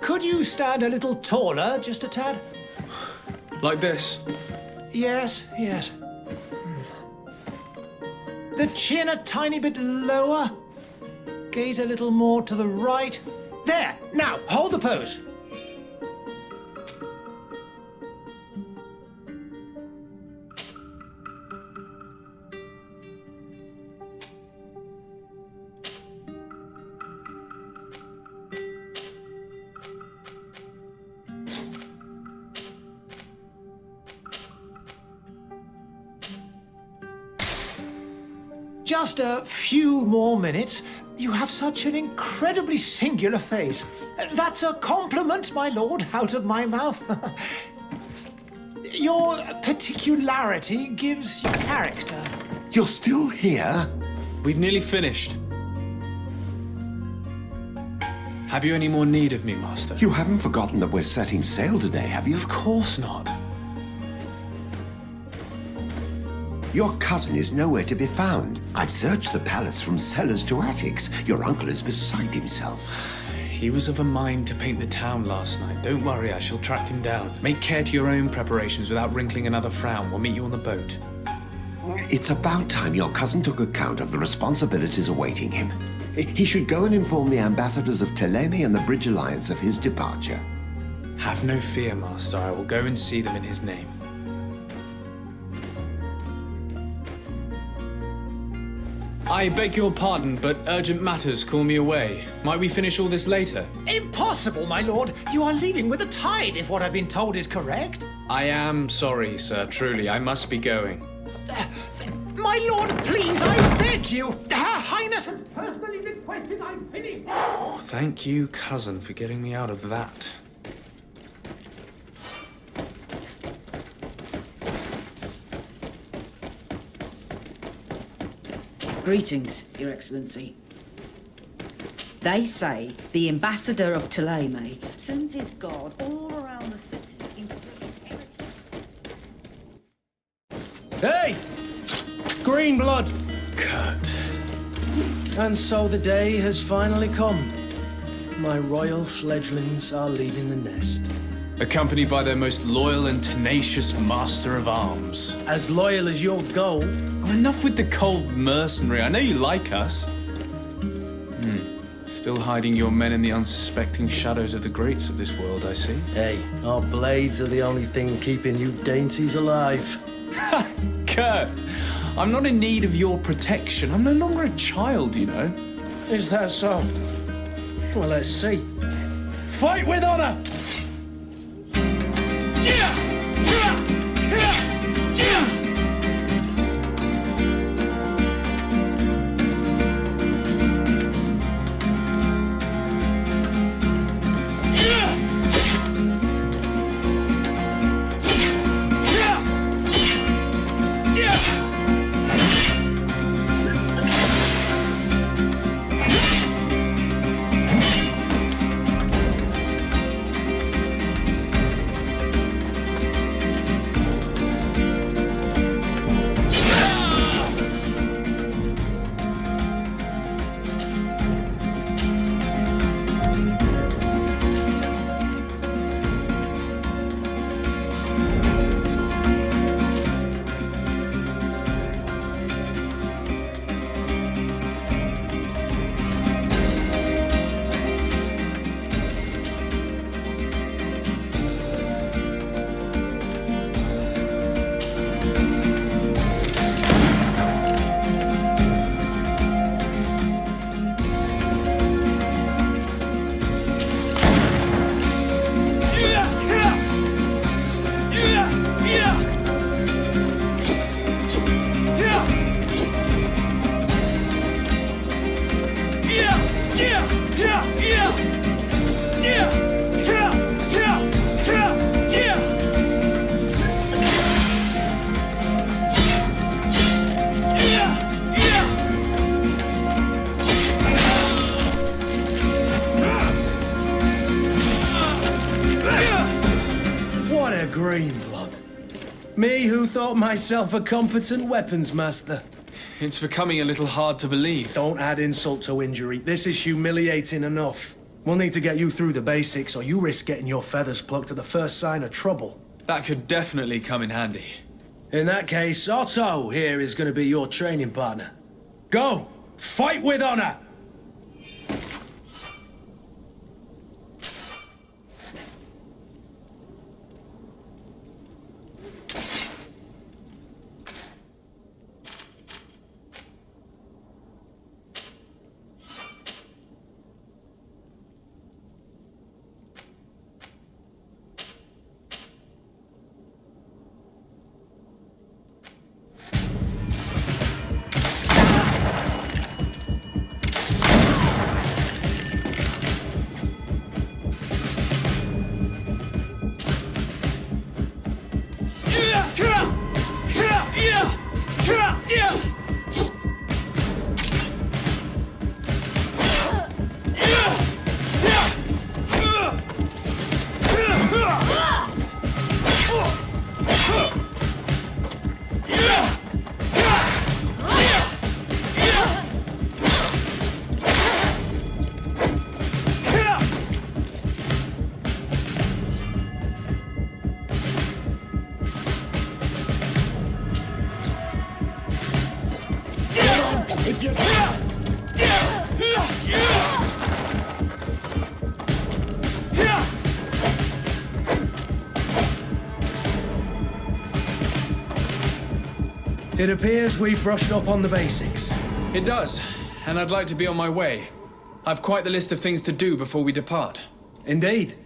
Could you stand a little taller, just a tad? Like this? Yes, yes. The chin a tiny bit lower. Gaze a little more to the right. There! Now, hold the pose. Just a few more minutes. You have such an incredibly singular face. That's a compliment, my lord, out of my mouth. Your particularity gives you character. You're still here? We've nearly finished. Have you any more need of me, Master? You haven't forgotten that we're setting sail today, have you? Of course not. Your cousin is nowhere to be found. I've searched the palace from cellars to attics. Your uncle is beside himself. He was of a mind to paint the town last night. Don't worry, I shall track him down. Make care to your own preparations without wrinkling another frown. We'll meet you on the boat. It's about time your cousin took account of the responsibilities awaiting him. He should go and inform the ambassadors of Teleme and the Bridge Alliance of his departure. Have no fear, Master. I will go and see them in his name. I beg your pardon, but urgent matters call me away. Might we finish all this later? Impossible, my lord. You are leaving with the tide, if what I've been told is correct. I am sorry, sir. Truly, I must be going. My lord, please, I beg you. Her Highness has personally requested I finish. Thank you, cousin, for getting me out of that. Greetings, Your Excellency. They say the ambassador of Teleme sends his guard all around the city in search of heritage. Hey! Green blood! Kurt. And so the day has finally come. My royal fledglings are leaving the nest. Accompanied by their most loyal and tenacious master of arms. As loyal as your goal. Oh, enough with the cold mercenary. I know you like us. Still hiding your men in the unsuspecting shadows of the greats of this world, I see. Hey, our blades are the only thing keeping you dainties alive. Kurt, I'm not in need of your protection. I'm no longer a child, you know. Is that so? Well, let's see. Fight with honor! Green blood. Me who thought myself a competent weapons master. It's becoming a little hard to believe. Don't add insult to injury. This is humiliating enough. We'll need to get you through the basics, or you risk getting your feathers plucked at the first sign of trouble. That could definitely come in handy. In that case, Otto here is going to be your training partner. Go! Fight with honor! It appears we've brushed up on the basics. It does, and I'd like to be on my way. I've quite the list of things to do before we depart. Indeed.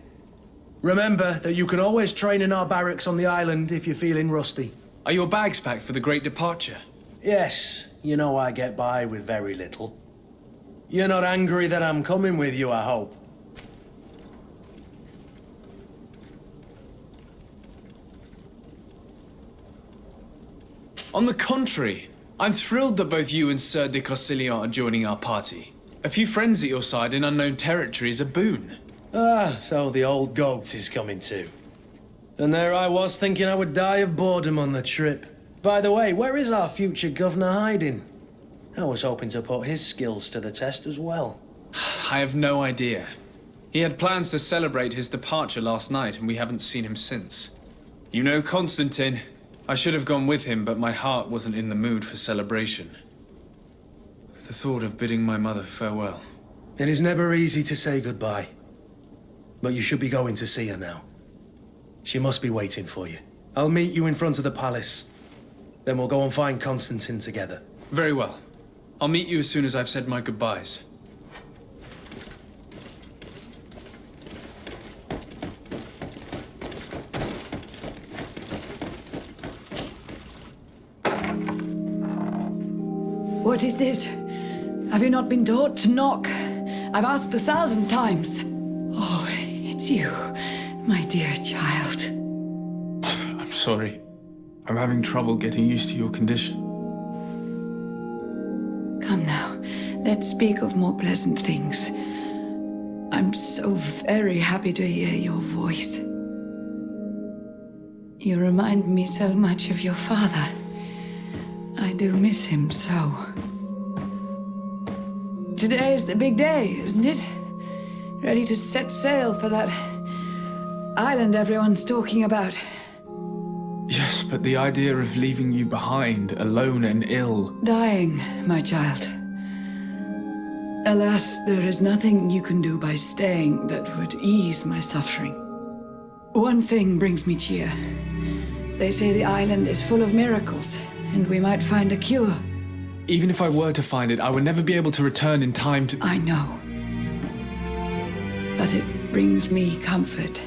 Remember that you can always train in our barracks on the island if you're feeling rusty. Are your bags packed for the great departure? Yes, you know I get by with very little. You're not angry that I'm coming with you, I hope. On the contrary, I'm thrilled that both you and Sir Dcoysensai are joining our party. A few friends at your side in unknown territory is a boon. Ah, so the old goat is coming too. And there I was thinking I would die of boredom on the trip. By the way, where is our future governor hiding? I was hoping to put his skills to the test as well. I have no idea. He had plans to celebrate his departure last night, and we haven't seen him since. You know Constantine. I should have gone with him, but my heart wasn't in the mood for celebration. The thought of bidding my mother farewell. It is never easy to say goodbye. But you should be going to see her now. She must be waiting for you. I'll meet you in front of the palace. Then we'll go and find Constantine together. Very well. I'll meet you as soon as I've said my goodbyes. What is this? Have you not been taught to knock? I've asked 1,000 times. Oh, it's you, my dear child. I'm sorry. I'm having trouble getting used to your condition. Come now, let's speak of more pleasant things. I'm so very happy to hear your voice. You remind me so much of your father. I do miss him so. Today is the big day, isn't it? Ready to set sail for that island everyone's talking about. Yes, but the idea of leaving you behind, alone and ill... Dying, my child. Alas, there is nothing you can do by staying that would ease my suffering. One thing brings me cheer. They say the island is full of miracles, and we might find a cure. Even if I were to find it, I would never be able to return in time to... I know. But it brings me comfort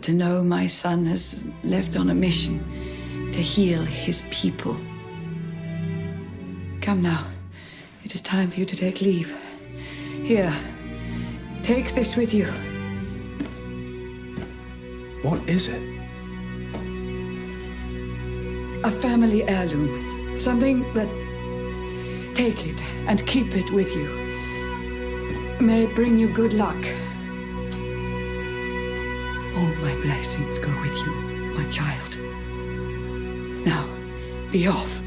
to know my son has left on a mission to heal his people. Come now. It is time for you to take leave. Here, take this with you. What is it? A family heirloom. Something that... Take it and keep it with you. May it bring you good luck. All my blessings go with you, my child. Now, be off.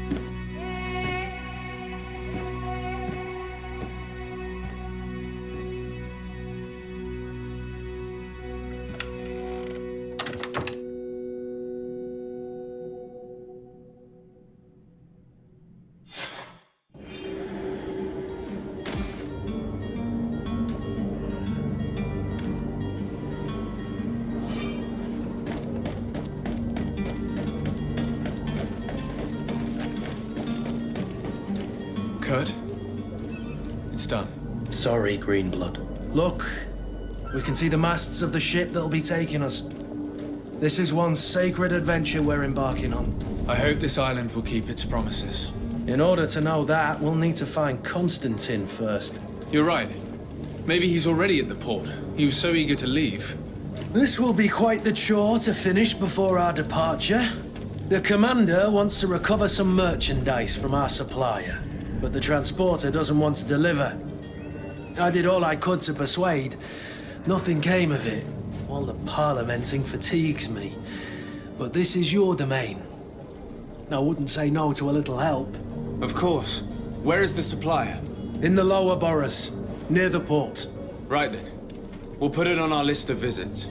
It's done. Sorry, Greenblood. Look, we can see the masts of the ship that'll be taking us. This is one sacred adventure we're embarking on. I hope this island will keep its promises. In order to know that, we'll need to find Constantine first. You're right. Maybe he's already at the port. He was so eager to leave. This will be quite the chore to finish before our departure. The commander wants to recover some merchandise from our supplier, but the transporter doesn't want to deliver. I did all I could to persuade. Nothing came of it. All the parliamenting fatigues me. But this is your domain. I wouldn't say no to a little help. Of course. Where is the supplier? In the lower boroughs, near the port. Right then. We'll put it on our list of visits.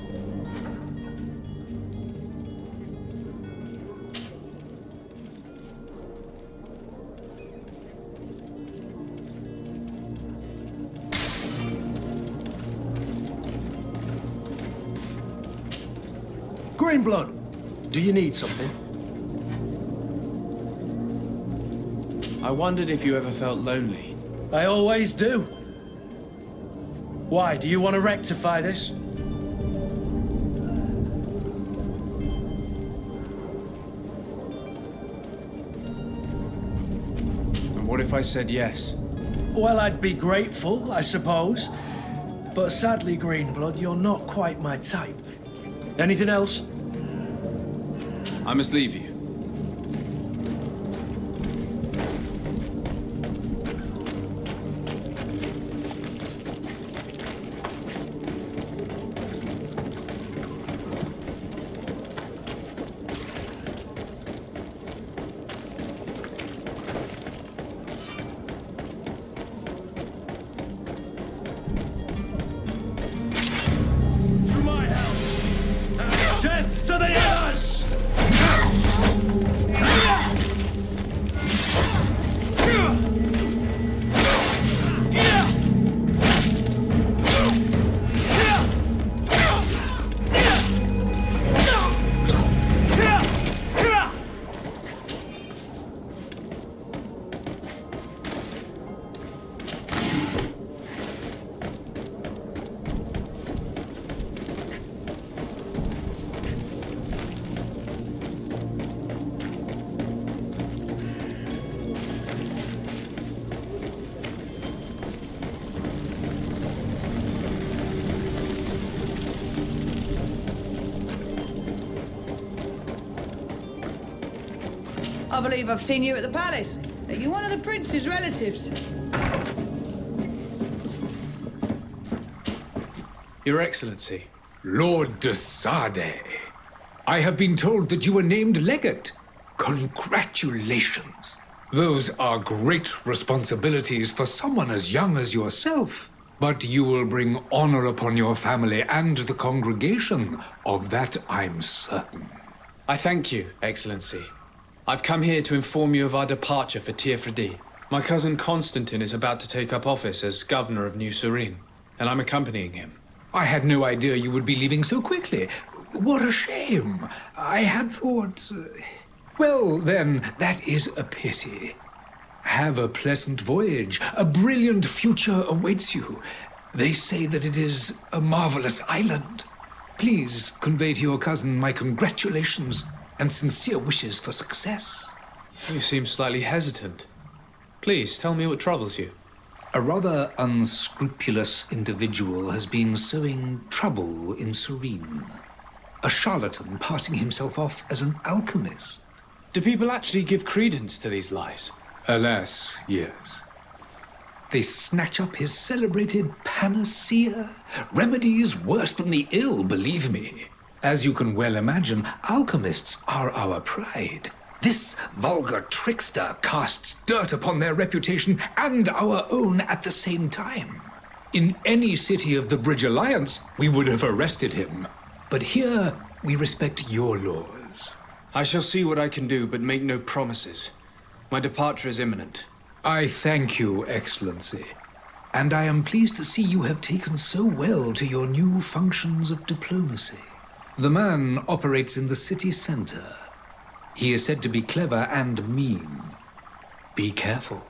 Greenblood, do you need something? I wondered if you ever felt lonely. I always do. Why, do you want to rectify this? And what if I said yes? Well, I'd be grateful, I suppose. But sadly, Greenblood, you're not quite my type. Anything else? I must leave you. To my help! Death to the others! I believe I've seen you at the palace. Are you one of the prince's relatives? Your Excellency. Lord de Sade, I have been told that you were named legate. Congratulations. Those are great responsibilities for someone as young as yourself. But you will bring honor upon your family and the congregation. Of that I'm certain. I thank you, Excellency. I've come here to inform you of our departure for Tiefredi. My cousin Constantine is about to take up office as governor of New Serene, and I'm accompanying him. I had no idea you would be leaving so quickly. What a shame. I had thought... Well, then, that is a pity. Have a pleasant voyage. A brilliant future awaits you. They say that it is a marvelous island. Please convey to your cousin my congratulations and sincere wishes for success. You seem slightly hesitant. Please, tell me what troubles you. A rather unscrupulous individual has been sowing trouble in Serene. A charlatan passing himself off as an alchemist. Do people actually give credence to these lies? Alas, yes. They snatch up his celebrated panacea. Remedies worse than the ill, believe me. As you can well imagine, alchemists are our pride. This vulgar trickster casts dirt upon their reputation and our own at the same time. In any city of the Bridge Alliance, we would have arrested him. But here, we respect your laws. I shall see what I can do, but make no promises. My departure is imminent. I thank you, Excellency. And I am pleased to see you have taken so well to your new functions of diplomacy. The man operates in the city center. He is said to be clever and mean. Be careful.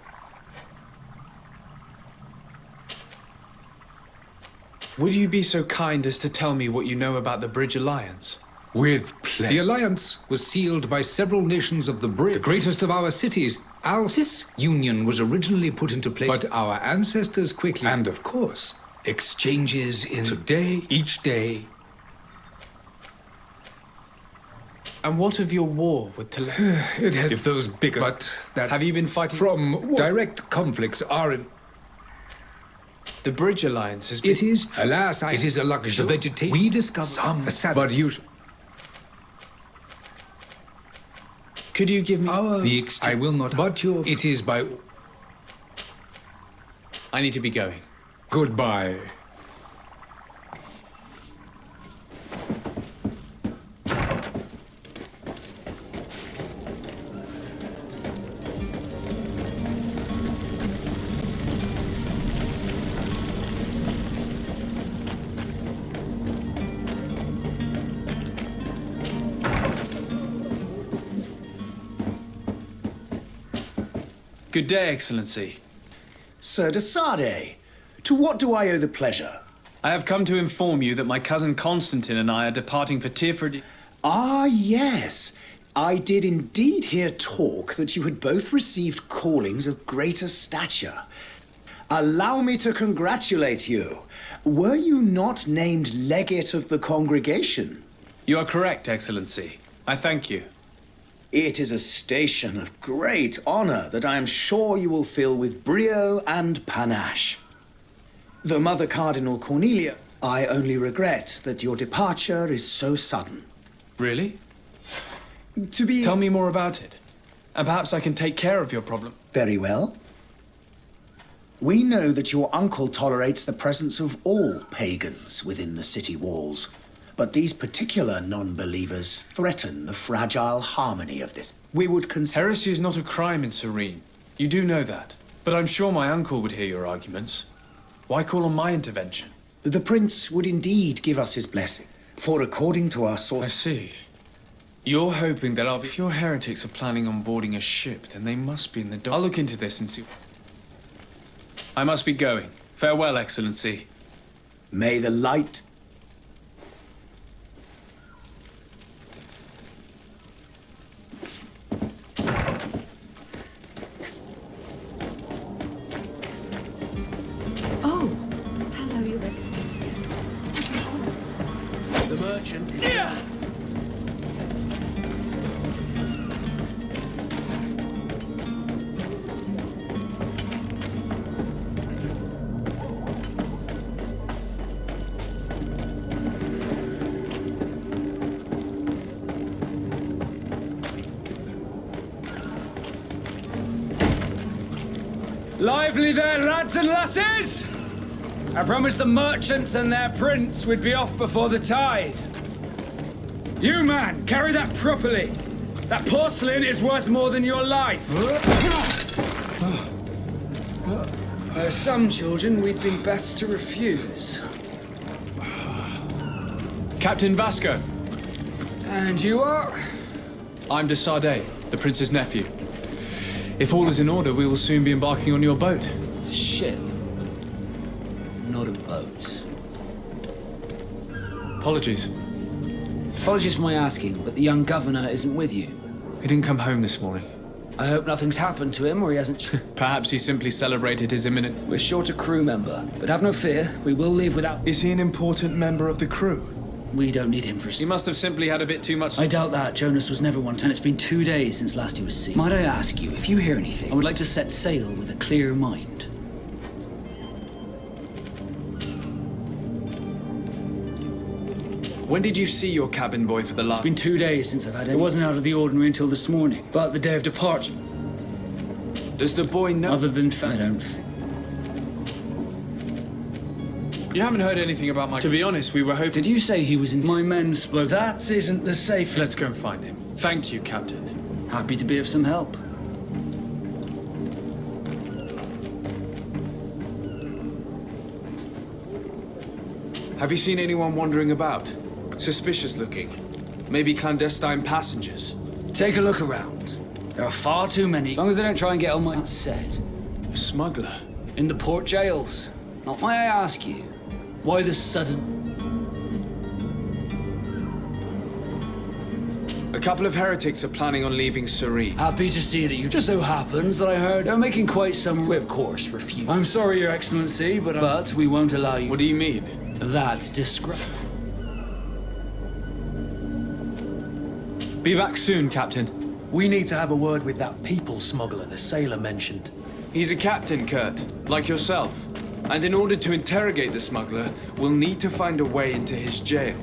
Would you be so kind as to tell me what you know about the Bridge Alliance? With pleasure. The alliance was sealed by several nations of the Bridge, the greatest of our cities. This union was originally put into place, but our ancestors quickly, and of course, exchanges in today, each day. And what of your war with Tele? It has, if those bigger, but that Have you been fighting? from direct conflicts are in. The Bridge Alliance has been... It is, alas, it is a luxury. The vegetation we discover some, but usually. Could you give me... I will not, but your... It is by... I need to be going. Goodbye. Good day, Excellency. Sir de Sardet, to what do I owe the pleasure? I have come to inform you that my cousin Constantine and I are departing for Tirford. Ah, yes. I did indeed hear talk that you had both received callings of greater stature. Allow me to congratulate you. Were you not named legate of the congregation? You are correct, Excellency. I thank you. It is a station of great honor that I am sure you will fill with brio and panache. Though Mother Cardinal Cornelia, I only regret that your departure is so sudden. Really? To be... Tell me more about it. And perhaps I can take care of your problem. Very well. We know that your uncle tolerates the presence of all pagans within the city walls. But these particular non-believers threaten the fragile harmony of this. We would consider... Heresy is not a crime in Serene. You do know that. But I'm sure my uncle would hear your arguments. Why call on my intervention? The prince would indeed give us his blessing. For according to our I source... see. You're hoping that If your heretics are planning on boarding a ship, then they must be in the dock. I'll look into this and see... I must be going. Farewell, Excellency. May the light... Oh, hello, Your Excellency. The merchant is... Lively there, lads and lasses! I promised the merchants and their prince we'd be off before the tide. You, man, carry that properly. That porcelain is worth more than your life. There are some children we'd been best to refuse. Captain Vasco. And you are? I'm de Sardet, the prince's nephew. If all is in order, we will soon be embarking on your boat. It's a ship, not a boat. Apologies. Apologies for my asking, but the young governor isn't with you. He didn't come home this morning. I hope nothing's happened to him or he hasn't... Perhaps he simply celebrated his imminent... We're short a crew member, but have no fear, we will leave without... Is he an important member of the crew? We don't need him for... He must have simply had a bit too much... I doubt that. Jonas was never one, and it's been 2 days since last he was seen. Might I ask you, if you hear anything, I would like to set sail with a clear mind. When did you see your cabin boy for the last... It's been 2 days since I've had it. It wasn't out of the ordinary until this morning, but the day of departure. Does the boy know... Other than I don't think. You haven't heard anything about my... To be honest, we were hoping... Did you say he was in... My men spoke... That isn't the safest. Let's go and find him. Thank you, Captain. Happy to be of some help. Have you seen anyone wandering about? Suspicious looking. Maybe clandestine passengers. Take a look around. There are far too many. As long as they don't try and get on my... Said. A smuggler. In the port jails. Not why I ask you. Why the sudden... A couple of heretics are planning on leaving Suri. Happy to see that you... Just so happens that I heard they're making quite some... We, of course, refuse. I'm sorry, Your Excellency, but we won't allow you... What do you mean? That's disgrace. Be back soon, Captain. We need to have a word with that people smuggler the sailor mentioned. He's a captain, Kurt, like yourself. And in order to interrogate the smuggler, we'll need to find a way into his jail.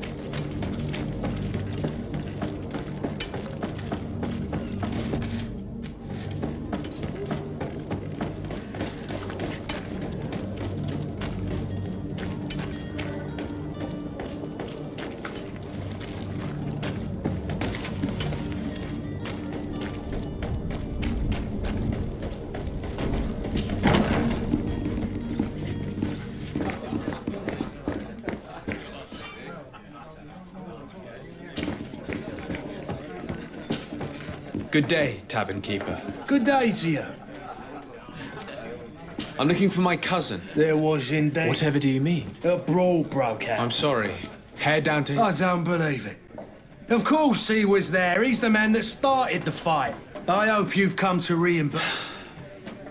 Good day, tavern keeper. Good day to you. I'm looking for my cousin. There was indeed. Whatever do you mean? A brawl broke out. I'm sorry. Hair down to... I don't believe it. Of course he was there. He's the man that started the fight. I hope you've come to reimburse.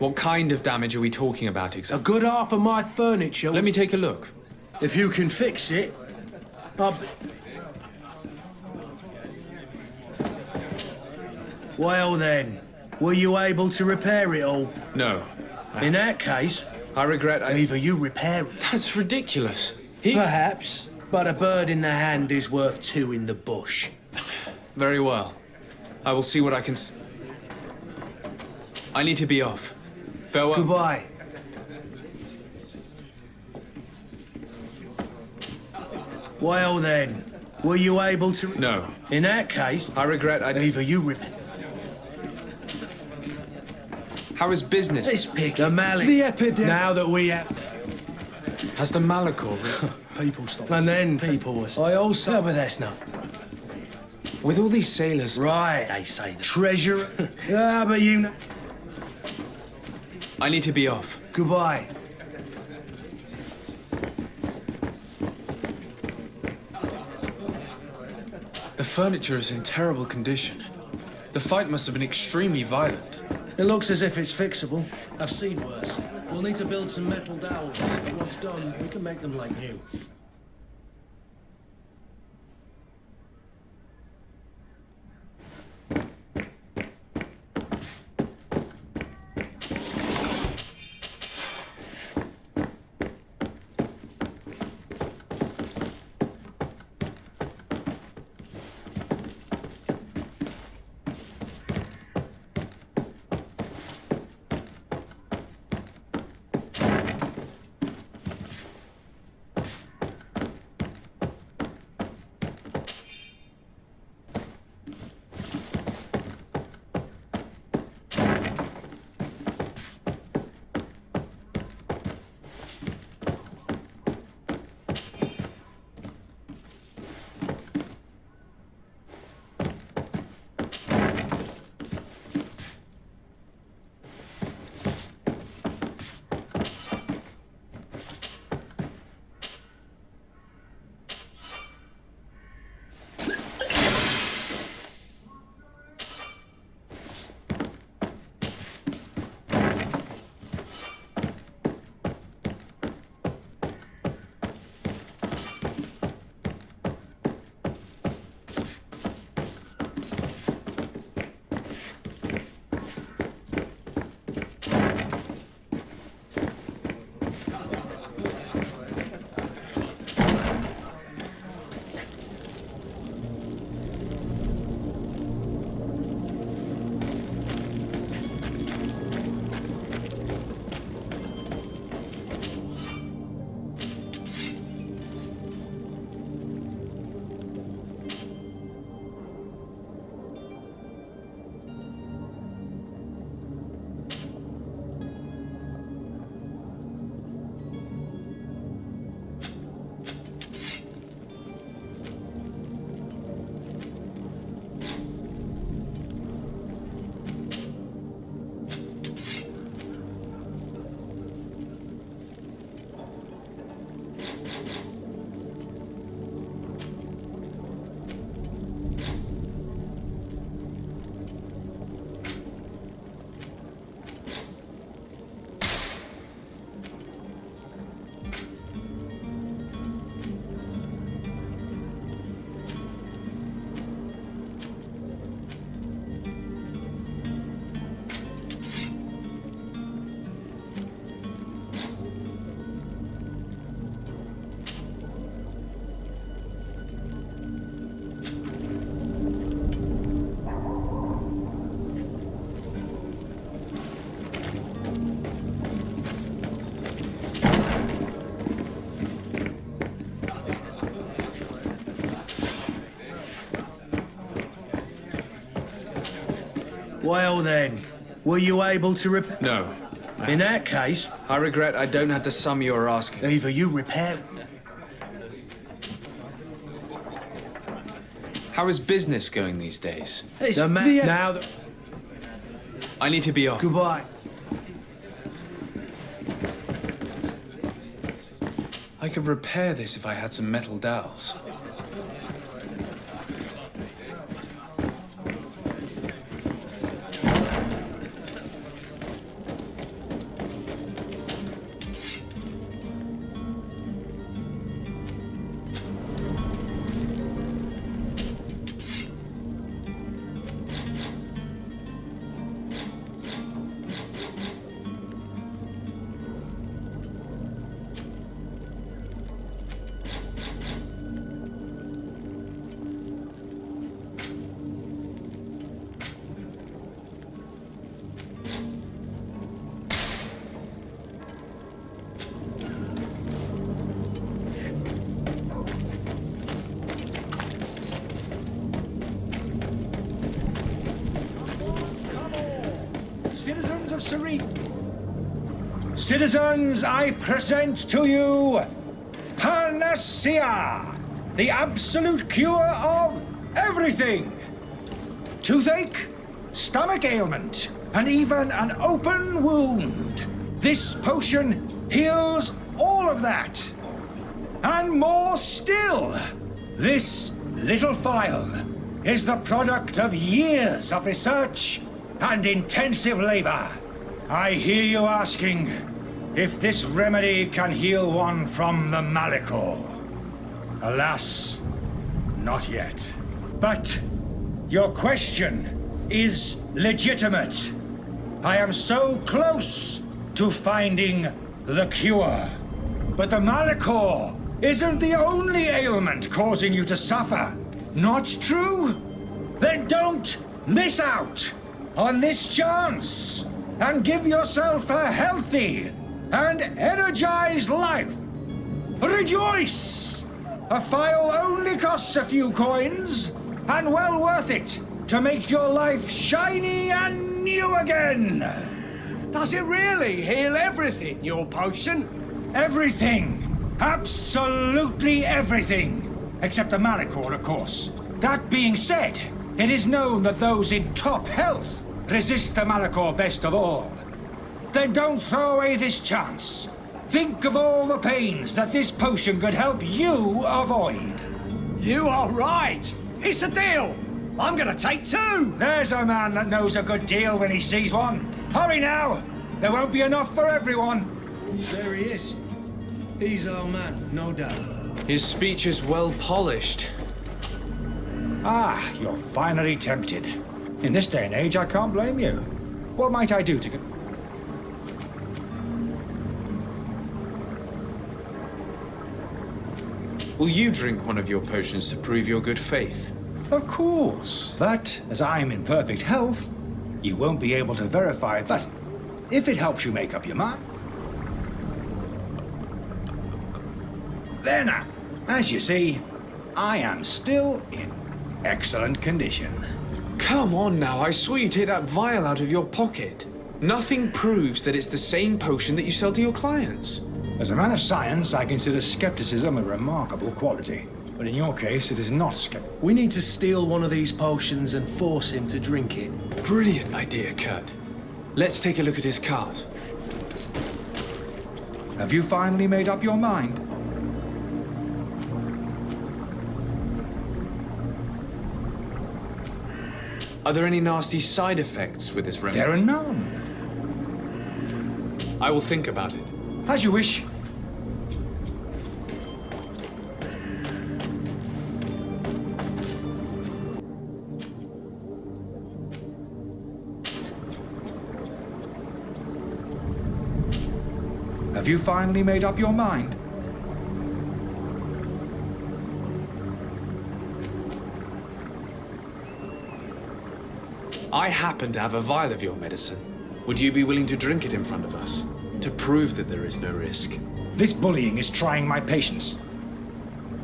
What kind of damage are we talking about A exactly? good half of my furniture. Let me take a look. If you can fix it, I'll be... Well then, were you able to repair it all? No. In that case, I regret either you repair it. That's ridiculous. Perhaps, but a bird in the hand is worth two in the bush. Very well. I will see what I can... I need to be off. Farewell. Goodbye. Well then, were you able to... No. In that case, I regret either you repair... How is business? This pig, the mallet, the epidemic. Now that we have... Has the Malachor... People stop. And then people was... I also... No, but that's not... With all these sailors... Right, they say the treasure. Ah, but you know... I need to be off. Goodbye. The furniture is in terrible condition. The fight must have been extremely violent. It looks as if it's fixable. I've seen worse. We'll need to build some metal dowels. Once done, we can make them like new. Well then, were you able to repair? No. In that case, I regret I don't have the sum you are asking. either you repair... How is business going these days? Now... I need to be off. Goodbye. I could repair this if I had some metal dowels. Citizens of Serene. Citizens, I present to you Panacea, the absolute cure of everything. Toothache, stomach ailment, and even an open wound. This potion heals all of that. And more still, this little phial is the product of years of research and intensive labor. I hear you asking if this remedy can heal one from the Malachor. Alas, not yet. But your question is legitimate. I am so close to finding the cure. But the Malachor isn't the only ailment causing you to suffer. Not true? Then don't miss out on this chance and give yourself a healthy and energized life. Rejoice! A phial only costs a few coins, and well worth it to make your life shiny and new again. Does it really heal everything, your potion? Everything. Absolutely everything. Except the Malachor, of course. That being said, it is known that those in top health resist the Malachor best of all. Then don't throw away this chance. Think of all the pains that this potion could help you avoid. You are right. It's a deal. I'm gonna take two. There's a man that knows a good deal when he sees one. Hurry now. There won't be enough for everyone. There he is. He's our man, no doubt. His speech is well polished. Ah, you're finally tempted. In this day and age, I can't blame you. What might I do to... Will you drink one of your potions to prove your good faith? Of course. But, as I'm in perfect health, you won't be able to verify that. If it helps you make up your mind. There now. As you see, I am still in excellent condition. Come on now, I swear you take that vial out of your pocket. Nothing proves that it's the same potion that you sell to your clients. As a man of science, I consider skepticism a remarkable quality. But in your case, it is not We need to steal one of these potions and force him to drink it. Brilliant idea, Kurt. Let's take a look at his cart. Have you finally made up your mind? Are there any nasty side effects with this remedy? There are none. I will think about it. As you wish. Have you finally made up your mind? I happen to have a vial of your medicine. Would you be willing to drink it in front of us? To prove that there is no risk? This bullying is trying my patience.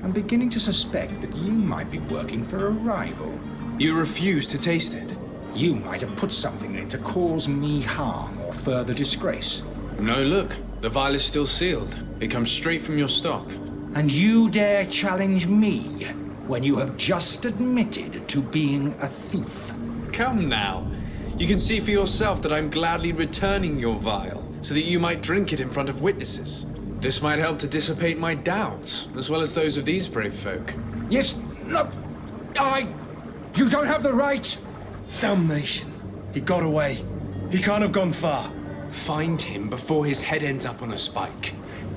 I'm beginning to suspect that you might be working for a rival. You refuse to taste it? You might have put something in it to cause me harm or further disgrace. No, look. The vial is still sealed. It comes straight from your stock. And you dare challenge me when you have just admitted to being a thief? Come now. You can see for yourself that I'm gladly returning your vial, so that you might drink it in front of witnesses. This might help to dissipate my doubts, as well as those of these brave folk. Yes, no, You don't have the right! Damnation. He got away. He can't have gone far. Find him before his head ends up on a spike.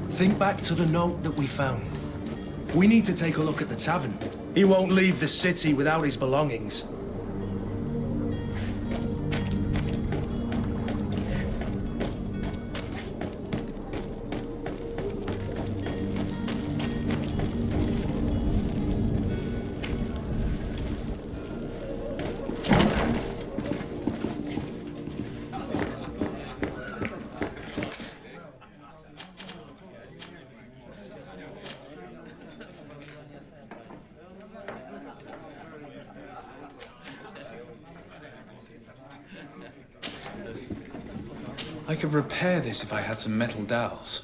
Think back to the note that we found. We need to take a look at the tavern. He won't leave the city without his belongings. I could repair this if I had some metal dowels.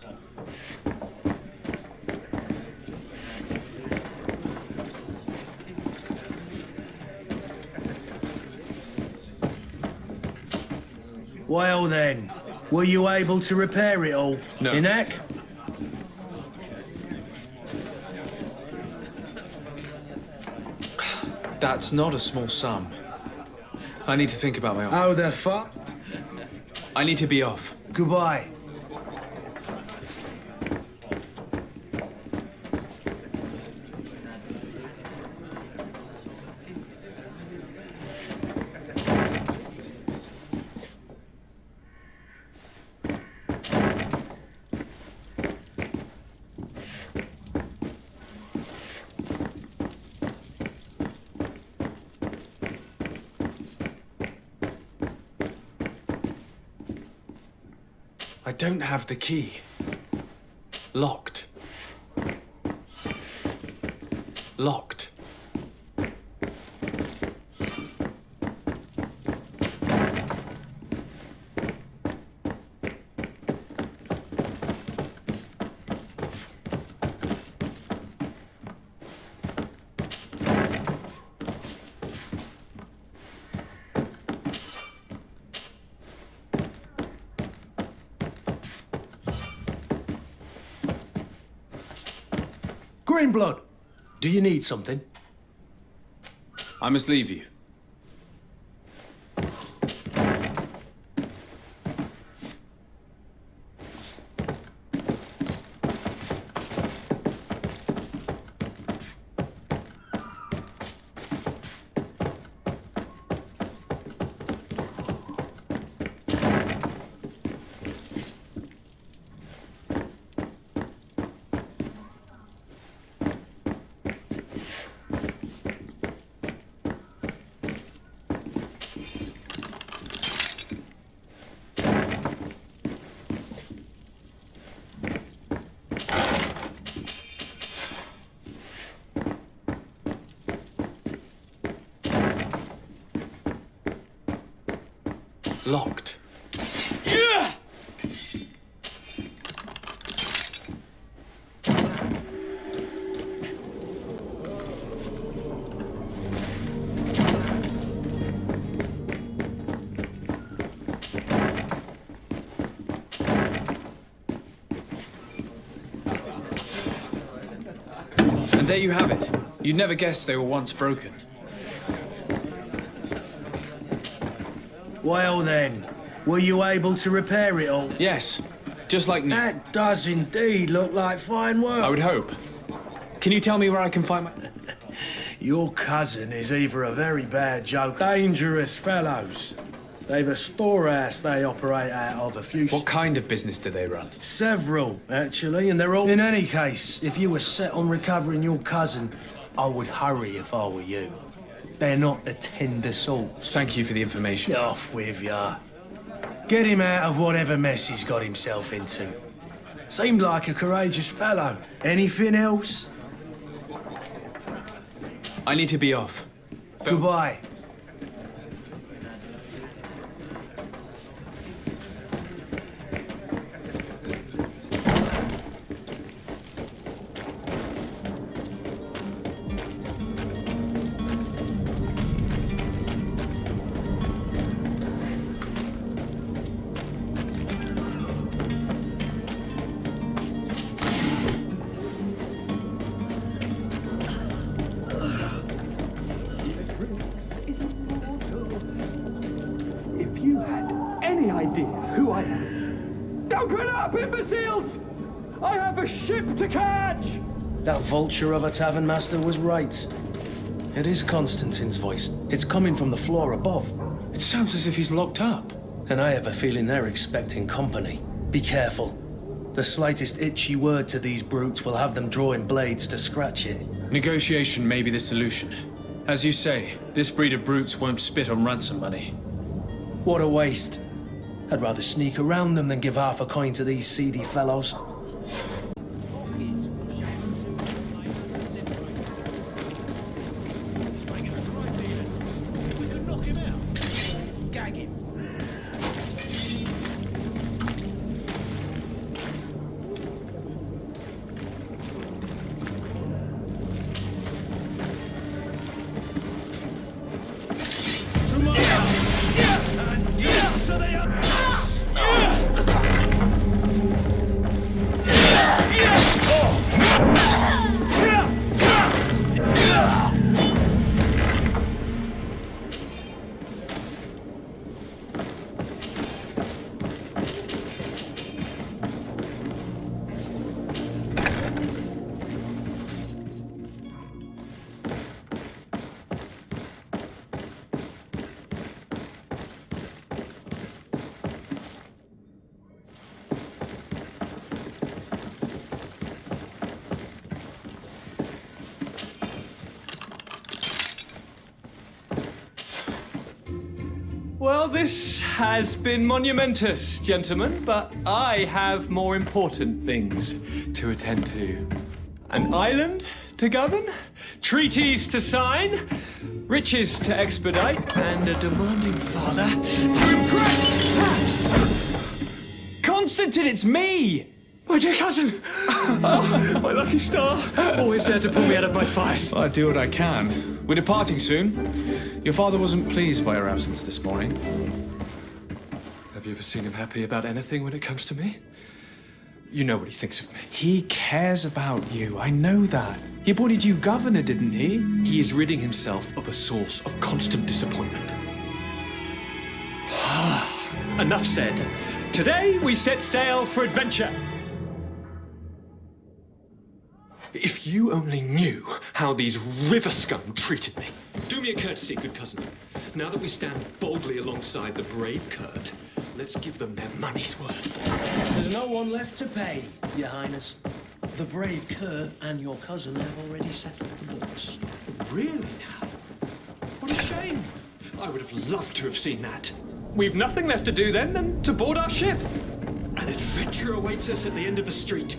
Well then, were you able to repair it all? No. Inak? That's not a small sum. I need to think about my How the fuck? I need to be off. Goodbye. I don't have the key. Locked. Locked. Greenblood, do you need something? I must leave you. Locked. And there you have it. You'd never guess they were once broken. Well then, were you able to repair it all? Yes, just like new. That does indeed look like fine work. I would hope. Can you tell me where I can find my... Your cousin is either a very bad joke, dangerous fellows. They've a storehouse they operate out of, a few... What kind of business do they run? Several, actually, and they're all... In any case, if you were set on recovering your cousin, I would hurry if I were you. They're not the tender sorts. Thank you for the information. Off with ya. Get him out of whatever mess he's got himself into. Seemed like a courageous fellow. Anything else? I need to be off. Goodbye. idea who I am. Open up, imbeciles! I have a ship to catch! That vulture of a tavern master was right. It is Constantine's voice. It's coming from the floor above. It sounds as if he's locked up. And I have a feeling they're expecting company. Be careful. The slightest itchy word to these brutes will have them drawing blades to scratch it. Negotiation may be the solution. As you say, this breed of brutes won't spit on ransom money. What a waste. I'd rather sneak around them than give half a coin to these seedy fellows. Well, this has been monumentous, gentlemen, but I have more important things to attend to. An island to govern, treaties to sign, riches to expedite, and a demanding father to impress. Constantine, it's me! My dear cousin! Oh, my lucky star. Always there to pull me out of my fires. Well, I do what I can. We're departing soon. Your father wasn't pleased by your absence this morning. Have you ever seen him happy about anything when it comes to me? You know what he thinks of me. He cares about you. I know that. He appointed you governor, didn't he? He is ridding himself of a source of constant disappointment. Enough said. Today we set sail for adventure. If you only knew how these river scum treated me. Do me a courtesy, good cousin. Now that we stand boldly alongside the brave Kurt, let's give them their money's worth. There's no one left to pay, Your Highness. The brave Kurt and your cousin have already settled the books. Really now? What a shame. I would have loved to have seen that. We've nothing left to do then than to board our ship. An adventure awaits us at the end of the street.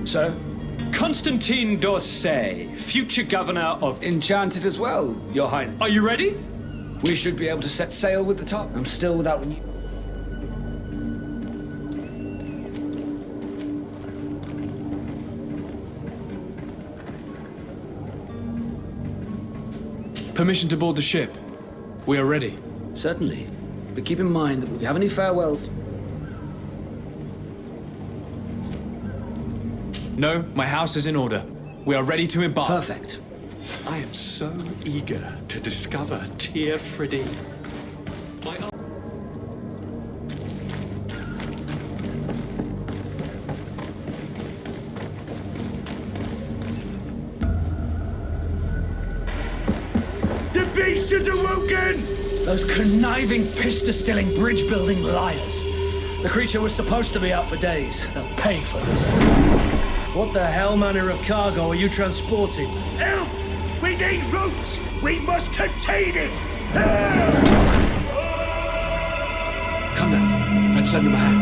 Sir? Constantine d'Orsay, future governor of... Enchanted as well, Your Highness. Are you ready? We should be able to set sail with the top. I'm still without renew. Permission to board the ship. We are ready. Certainly. But keep in mind that if you have any farewells... No, my house is in order. We are ready to embark. Perfect. I am so eager to discover Tir Friddy. The beast is awoken! Those conniving, pista-stilling, bridge-building liars. The creature was supposed to be out for days. They'll pay for this. What the hell manner of cargo are you transporting? Help! We need ropes! We must contain it! Help! Come now, let's lend them a hand.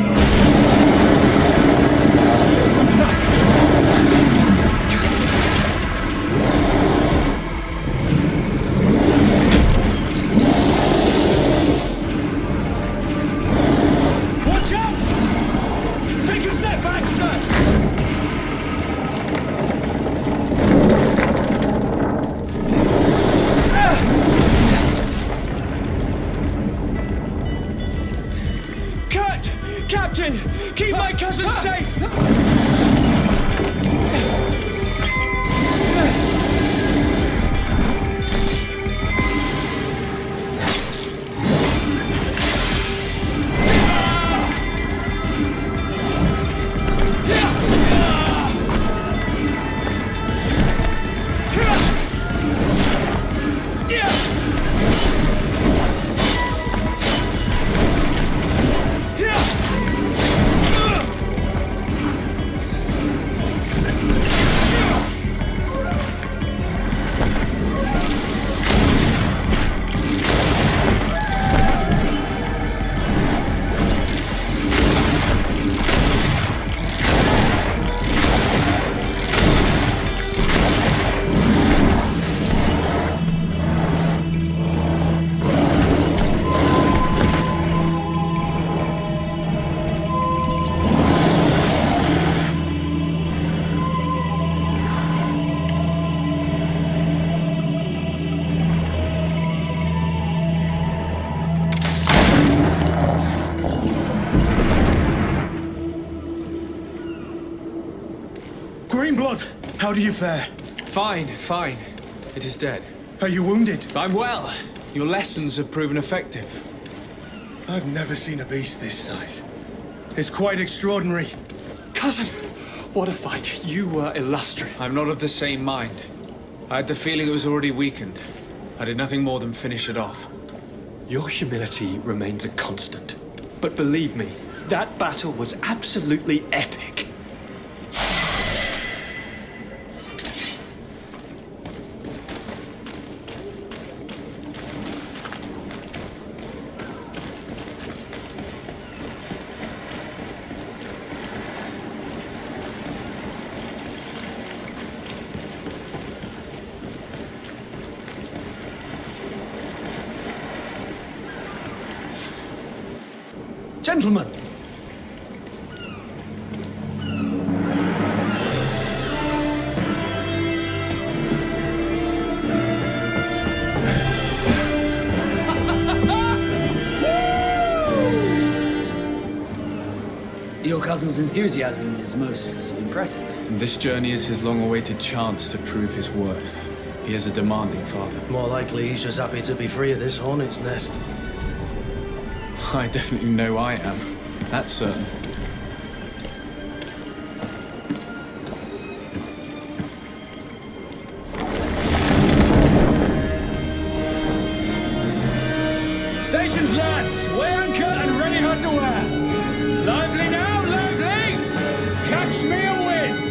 Watch out! Take a step back, sir! Cut! Captain! Keep my cousin safe! Greenblood, how do you fare? Fine, fine. It is dead. Are you wounded? I'm well. Your lessons have proven effective. I've never seen a beast this size. It's quite extraordinary. Cousin, what a fight. You were illustrious. I'm not of the same mind. I had the feeling it was already weakened. I did nothing more than finish it off. Your humility remains a constant. But believe me, that battle was absolutely epic. Gentlemen! Your cousin's enthusiasm is most impressive. This journey is his long-awaited chance to prove his worth. He is a demanding father. More likely he's just happy to be free of this hornet's nest. I definitely know I am. That's certain. Stations, lads! Weigh anchor and ready her to wear! Lively now, lively! Catch me a wind!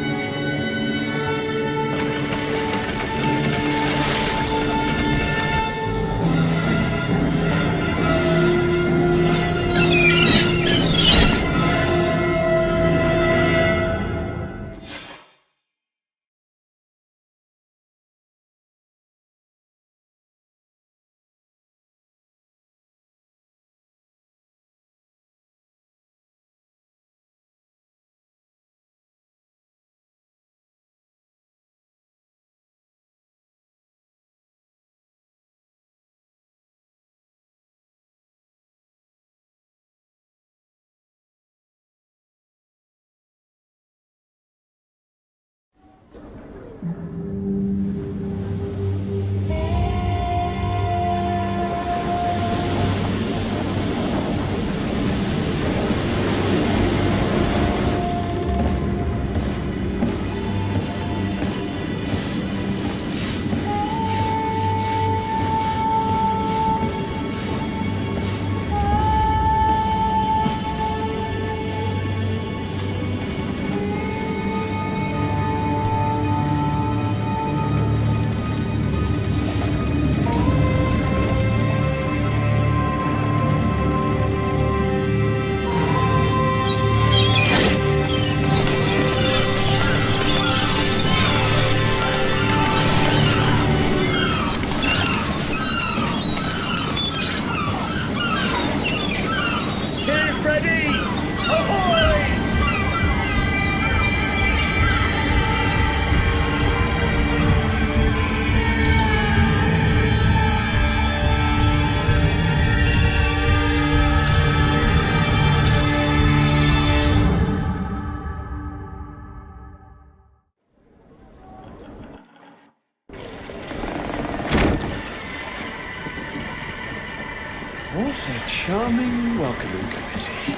What a charming welcoming committee.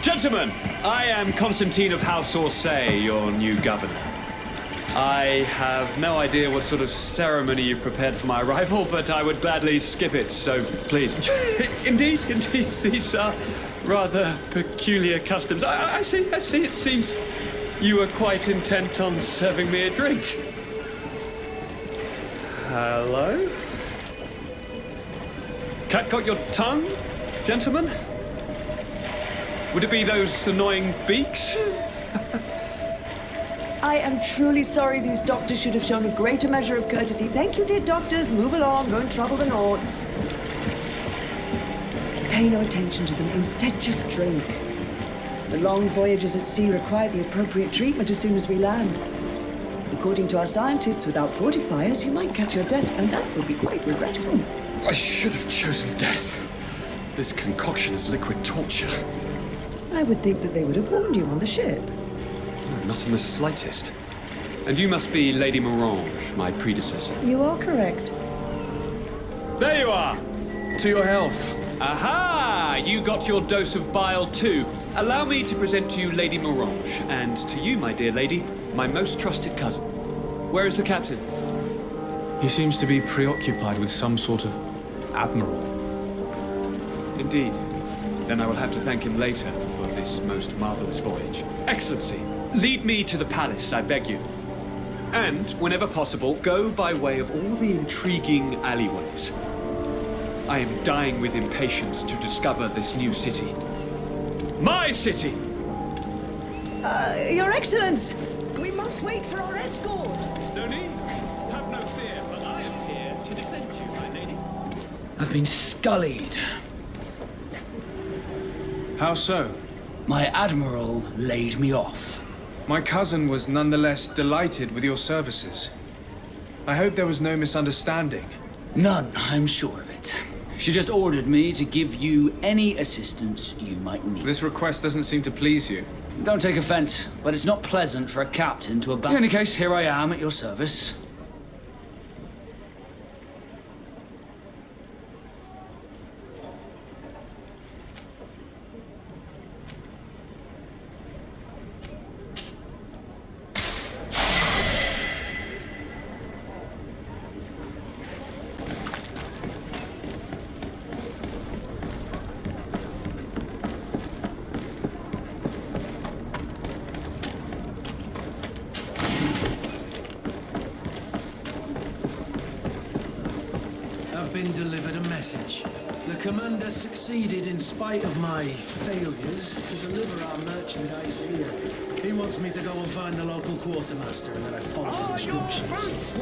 Gentlemen, I am Constantine of House Orsay, your new governor. I have no idea what sort of ceremony you've prepared for my arrival, but I would gladly skip it, so please. Indeed, these are rather peculiar customs. I see, it seems you are quite intent on serving me a drink. Hello? Cat got your tongue, gentlemen? Would it be those annoying beaks? I am truly sorry these doctors should have shown a greater measure of courtesy. Thank you, dear doctors. Move along, don't trouble the Nords. Pay no attention to them. Instead, just drink. The long voyages at sea require the appropriate treatment as soon as we land. According to our scientists, without fortifiers, you might catch your death, and that would be quite regrettable. I should have chosen death. This concoction is liquid torture. I would think that they would have warned you on the ship. Not in the slightest. And you must be Lady Morange, my predecessor. You are correct. There you are! To your health. Aha! You got your dose of bile too. Allow me to present to you Lady Morange, and to you, my dear lady, my most trusted cousin. Where is the captain? He seems to be preoccupied with some sort of admiral. Indeed. Then I will have to thank him later for this most marvelous voyage. Excellency, lead me to the palace, I beg you. And, whenever possible, go by way of all the intriguing alleyways. I am dying with impatience to discover this new city. My city! Your Excellence! We must wait for our escort! No need. Have no fear, for I am here to defend you, my lady. I've been scullied. How so? My admiral laid me off. My cousin was nonetheless delighted with your services. I hope there was no misunderstanding. None, I'm sure of it. She just ordered me to give you any assistance you might need. This request doesn't seem to please you. Don't take offense, but it's not pleasant for a captain to abandon. In any case, here I am at your service. Been delivered a message. The commander succeeded in spite of my failures to deliver our merchandise here. He wants me to go and find the local quartermaster and that I follow his instructions.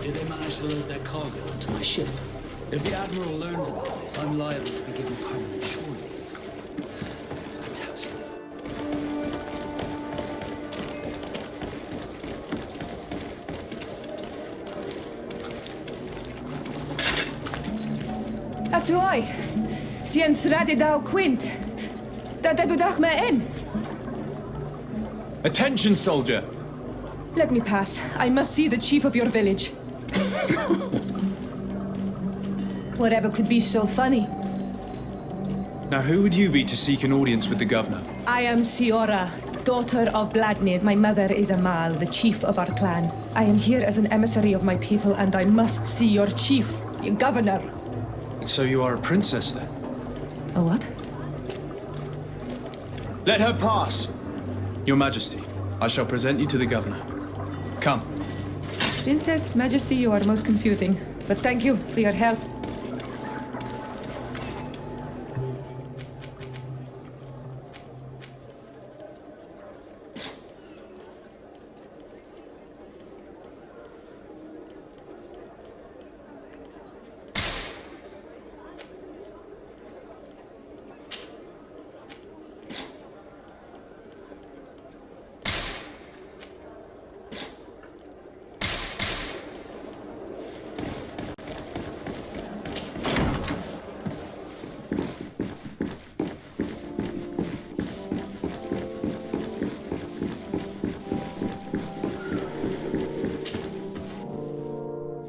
Did they manage to load their cargo onto my ship? If the admiral learns about this, I'm liable to be given permanent shore leave. Fantastic. Dcoy, Sien Sradi Dao Quint. Dadagudach me in. Attention, soldier! Let me pass. I must see the chief of your village. Whatever could be so funny? Now, who would you be to seek an audience with the governor? I am Siora, daughter of Vladimir. My mother is Amal, the chief of our clan. I am here as an emissary of my people, and I must see your chief, your governor. So you are a princess, then? A what? Let her pass! Your Majesty, I shall present you to the governor. Come. Princess, Majesty, you are most confusing. But thank you for your help.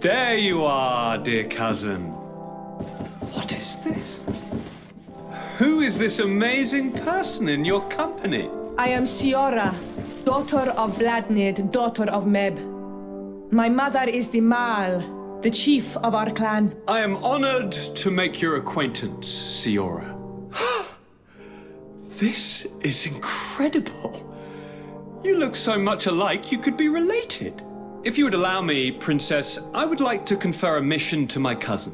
There you are, dear cousin. What is this? Who is this amazing person in your company? I am Siora, daughter of Bladnid, daughter of Meb. My mother is the Mal, the chief of our clan. I am honored to make your acquaintance, Siora. This is incredible. You look so much alike you could be related. If you would allow me, Princess, I would like to confer a mission to my cousin.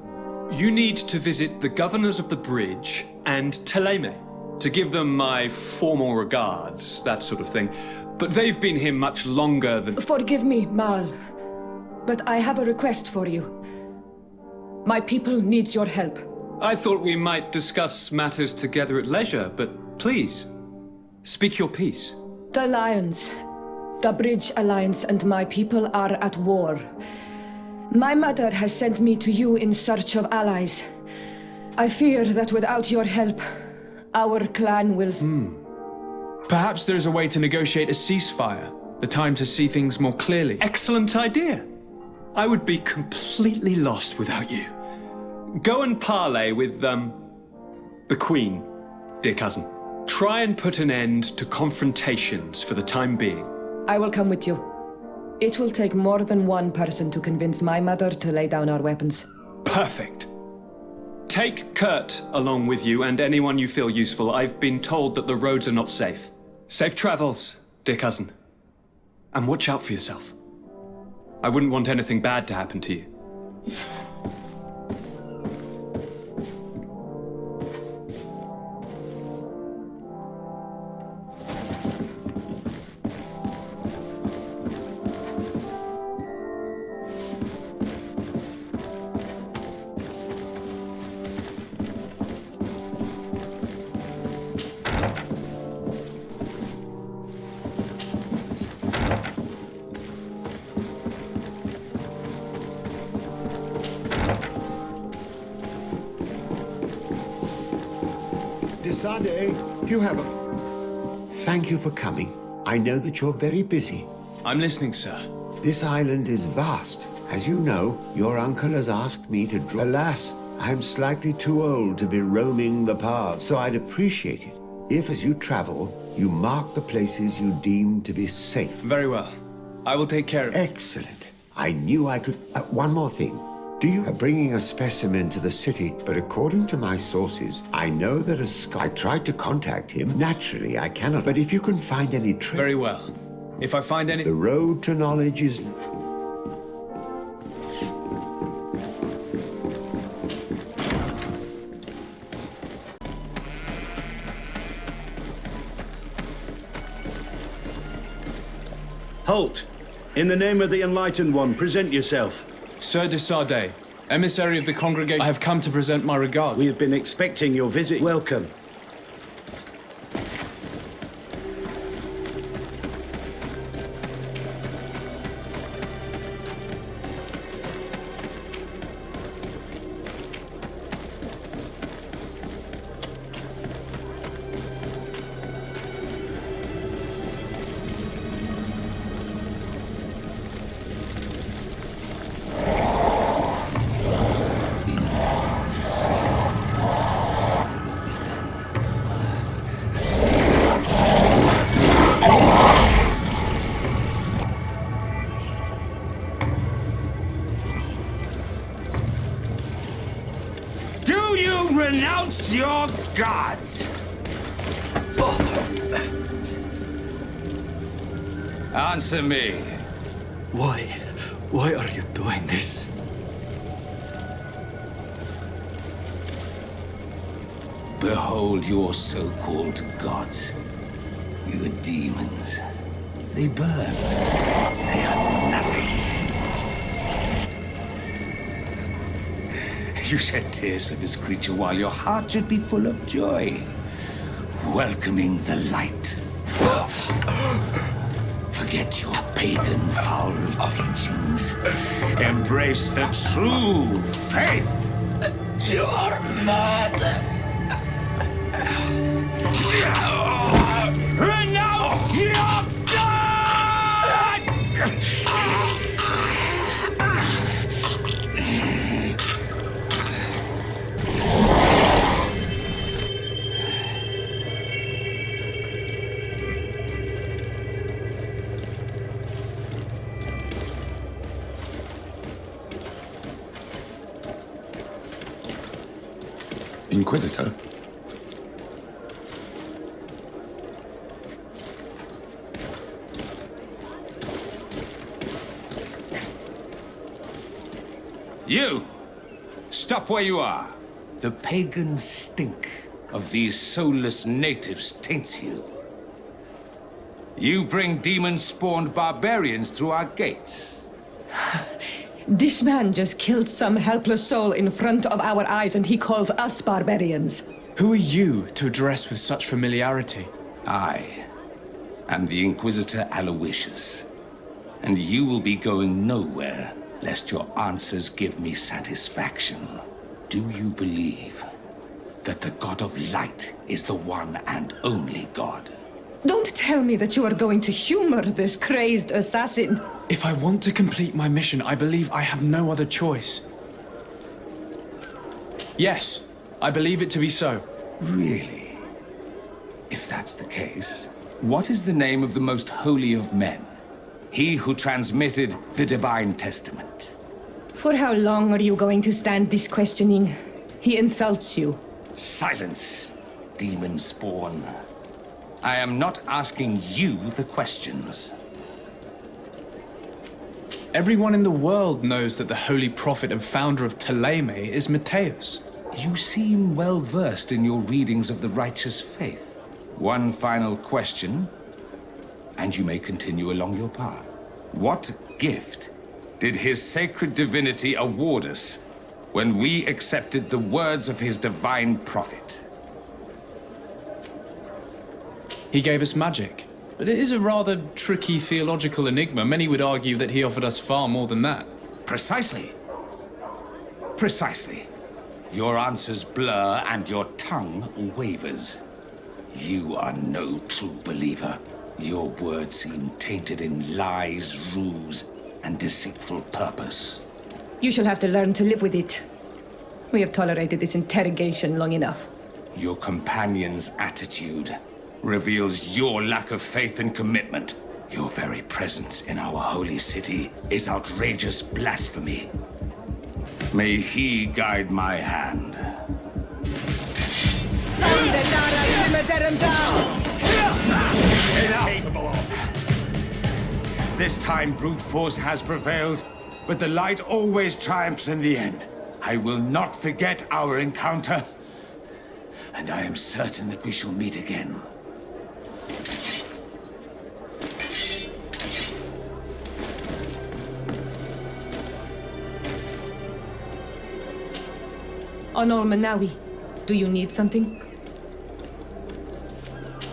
You need to visit the governors of the bridge and Teleme to give them my formal regards, that sort of thing. But they've been here much longer than... Forgive me, Mal, but I have a request for you. My people needs your help. I thought we might discuss matters together at leisure, but please, speak your piece. The Lions, the Bridge Alliance and my people are at war. My mother has sent me to you in search of allies. I fear that without your help, our clan will... Perhaps there is a way to negotiate a ceasefire. The time to see things more clearly. Excellent idea. I would be completely lost without you. Go and parley with, the Queen, dear cousin. Try and put an end to confrontations for the time being. I will come with you. It will take more than one person to convince my mother to lay down our weapons. Perfect. Take Kurt along with you and anyone you feel useful. I've been told that the roads are not safe. Safe travels, dear cousin. And watch out for yourself. I wouldn't want anything bad to happen to you. Sade, you have a... Thank you for coming. I know that you're very busy. I'm listening, sir. This island is vast. As you know, your uncle has asked me to draw... Alas, I'm slightly too old to be roaming the paths, so I'd appreciate it if, as you travel, you mark the places you deem to be safe. Very well. I will take care of it. Excellent. I knew I could... one more thing. Do you are bringing a specimen to the city, but according to my sources, I know that I tried to contact him. Naturally, I cannot, but if you can find any trace... Very well. If I find any... The road to knowledge is... Halt! In the name of the Enlightened One, present yourself. Sir de Sade, emissary of the congregation, I have come to present my regards. We have been expecting your visit. Welcome. Renounce your gods! Answer me. Why are you doing this? Behold your so-called gods. Your demons. They burn. They are nothing. You shed tears for this creature while your heart should be full of joy. Welcoming the light. Forget your pagan foul teachings. Embrace the true faith. You are mad. Renounce your gods! Inquisitor? You! Stop where you are. The pagan stink of these soulless natives taints you. You bring demon-spawned barbarians through our gates. This man just killed some helpless soul in front of our eyes, and he calls us barbarians. Who are you to address with such familiarity? I am the Inquisitor Aloysius, and you will be going nowhere lest your answers give me satisfaction. Do you believe that the God of Light is the one and only God? Don't tell me that you are going to humor this crazed assassin. If I want to complete my mission, I believe I have no other choice. Yes, I believe it to be so. Really? If that's the case, what is the name of the most holy of men? He who transmitted the Divine Testament. For how long are you going to stand this questioning? He insults you. Silence, demon spawn. I am not asking you the questions. Everyone in the world knows that the holy prophet and founder of Thélème is Matthias. You seem well versed in your readings of the righteous faith. One final question, and you may continue along your path. What gift did his sacred divinity award us when we accepted the words of his divine prophet? He gave us magic. But it is a rather tricky theological enigma. Many would argue that he offered us far more than that. Precisely. Precisely. Your answers blur and your tongue wavers. You are no true believer. Your words seem tainted in lies, ruse, and deceitful purpose. You shall have to learn to live with it. We have tolerated this interrogation long enough. Your companion's attitude reveals your lack of faith and commitment. Your very presence in our holy city is outrageous blasphemy. May he guide my hand. Enough! This time brute force has prevailed, but the light always triumphs in the end. I will not forget our encounter, and I am certain that we shall meet again. Honor Manawi, do you need something?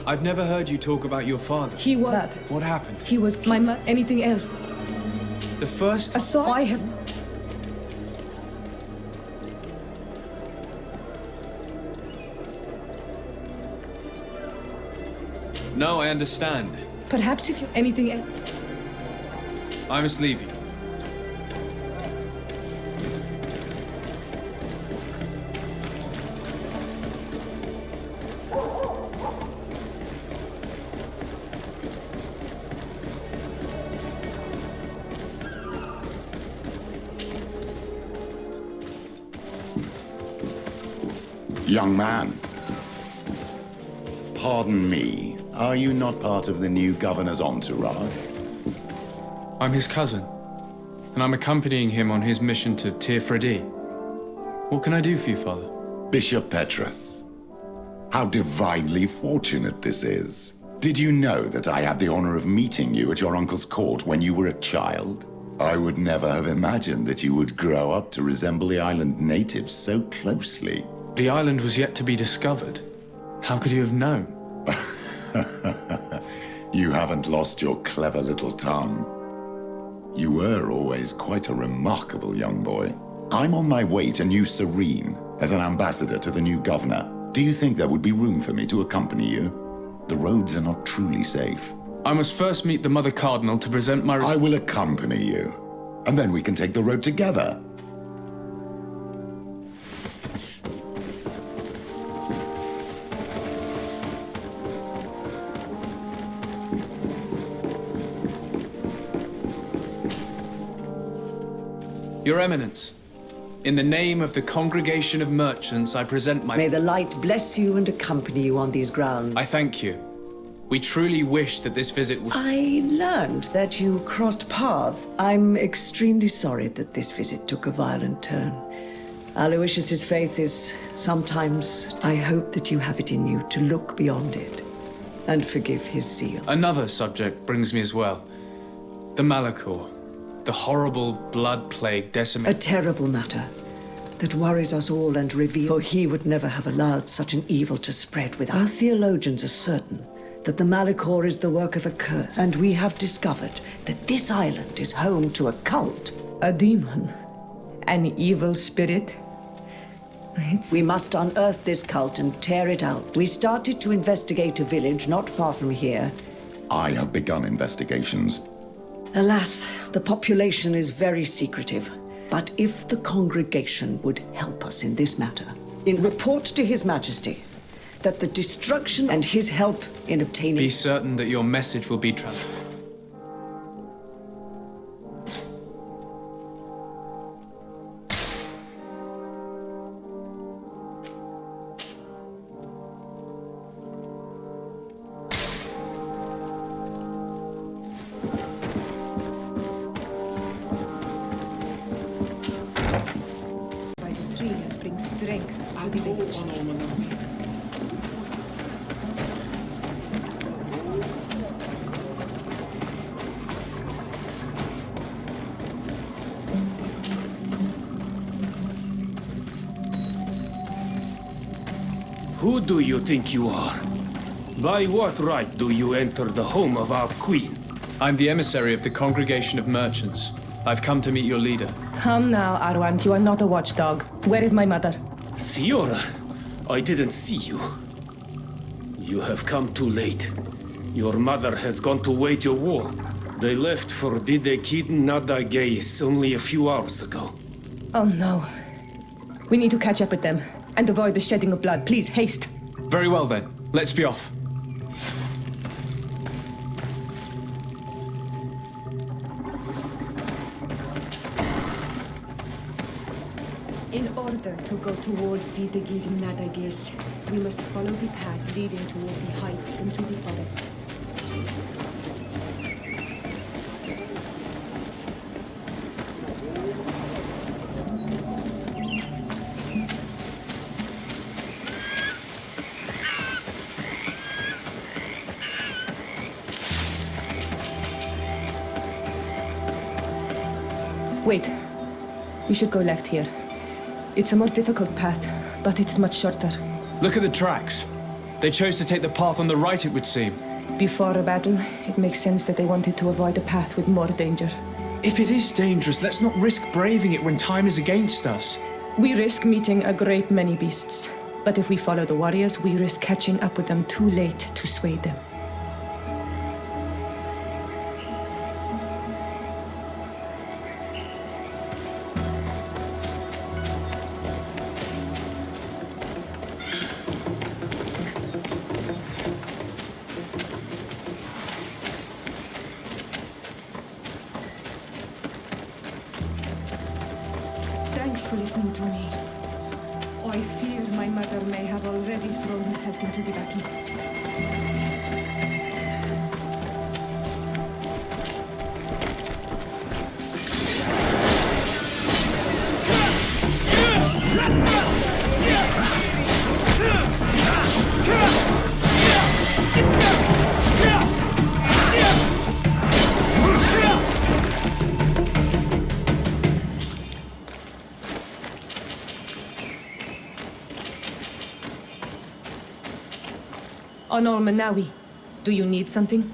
I've never heard you talk about your father. He was... What happened? He was my anything else? The first... I have... No, I understand. Perhaps if you... anything else? I must leave you. Young man, pardon me, are you not part of the new governor's entourage? I'm his cousin, and I'm accompanying him on his mission to Tirfredi. What can I do for you, Father? Bishop Petrus, how divinely fortunate this is. Did you know that I had the honor of meeting you at your uncle's court when you were a child? I would never have imagined that you would grow up to resemble the island natives so closely. The island was yet to be discovered. How could you have known? You haven't lost your clever little tongue. You were always quite a remarkable young boy. I'm on my way to New Serene as an ambassador to the new governor. Do you think there would be room for me to accompany you? The roads are not truly safe. I must first meet the Mother Cardinal to present my... I will accompany you, and then we can take the road together. Your Eminence, In the name of the Congregation of Merchants, I present my... May the light bless you and accompany you on these grounds. I thank you. We truly wish that this visit was... I learned that you crossed paths. I'm extremely sorry that this visit took a violent turn. Aloysius's faith is sometimes... I hope that you have it in you to look beyond it and forgive his zeal. Another subject brings me as well. The Malachor. The horrible blood plague decimated... A terrible matter that worries us all and reveals... For he would never have allowed such an evil to spread with... Our theologians are certain that the Malachor is the work of a curse, and we have discovered that this island is home to a cult. A demon? An evil spirit? We must unearth this cult and tear it out. We started to investigate a village not far from here. I have begun investigations. Alas, the population is very secretive. But if the congregation would help us in this matter, report to His Majesty that the destruction and his help in obtaining... Be certain that your message will be transmitted. By the tree and bring strength to the village. Who do you think you are? By what right do you enter the home of our queen? I'm the emissary of the Congregation of Merchants. I've come to meet your leader. Come now, Arwant, you are not a watchdog. Where is my mother? Siora, I didn't see you. You have come too late. Your mother has gone to wage a war. They left for Dcoysensai only a few hours ago. Oh no. We need to catch up with them and avoid the shedding of blood. Please, haste. Very well then. Let's be off. In order to go towards Dcoysensai, we must follow the path leading toward the heights into the forest. Wait. We should go left here. It's a more difficult path, but it's much shorter. Look at the tracks. They chose to take the path on the right, it would seem. Before a battle, it makes sense that they wanted to avoid a path with more danger. If it is dangerous, let's not risk braving it when time is against us. We risk meeting a great many beasts. But if we follow the warriors, we risk catching up with them too late to sway them. Thanks for listening to me. I fear my mother may have already thrown herself into the battle. Honor Manawi, do you need something?